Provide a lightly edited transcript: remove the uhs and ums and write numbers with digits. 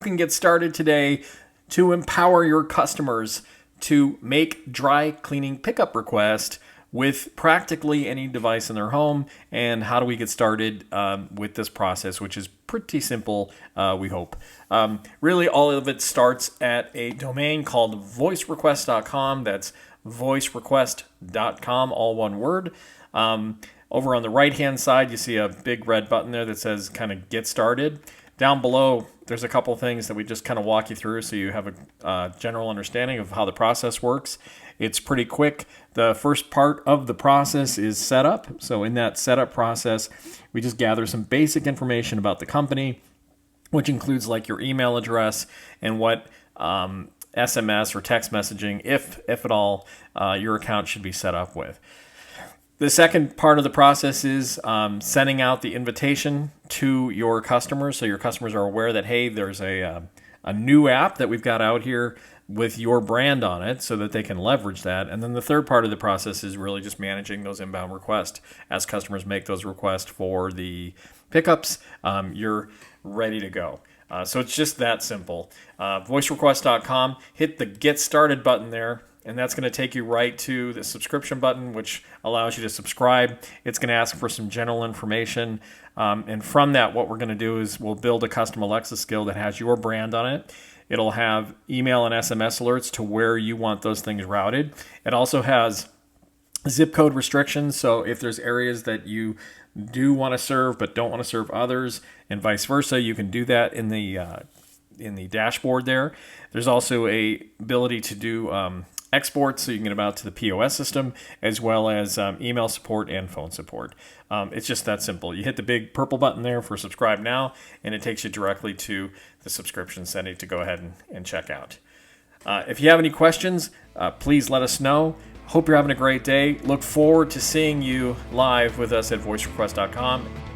can get started today to empower your customers to make dry cleaning pickup requests with practically any device in their home. And how do we get started with this process, which is pretty simple, we hope. Really, all of it starts at a domain called voicerequest.com. That's voicerequest.com, all one word. Over on the right-hand side, you see a big red button there that says kind of get started. Down below, there's a couple things that we just kind of walk you through so you have a general understanding of how the process works. It's pretty quick. The first part of the process is setup. So in that setup process, we just gather some basic information about the company, which includes like your email address and what SMS or text messaging, if at all, your account should be set up with. The second part of the process is sending out the invitation to your customers, so your customers are aware that, hey, there's a new app that we've got out here with your brand on it so that they can leverage that. And then the third part of the process is really just managing those inbound requests. As customers make those requests for the pickups, you're ready to go. So it's just that simple. VoiceRequest.com, hit the Get Started button there, and that's going to take you right to the subscription button, which allows you to subscribe. It's going to ask for some general information. And from that, what we're going to do is we'll build a custom Alexa skill that has your brand on it. It'll have email and SMS alerts to where you want those things routed. It also has zip code restrictions. So if there's areas that you do want to serve but don't want to serve others, and vice versa, you can do that in the dashboard there. There's also a ability to do exports, so you can get them out to the POS system, as well as email support and phone support. It's just that simple. You hit the big purple button there for subscribe now, and it takes you directly to the subscription setting to go ahead and check out. If you have any questions, please let us know. Hope you're having a great day. Look forward to seeing you live with us at voicerequest.com.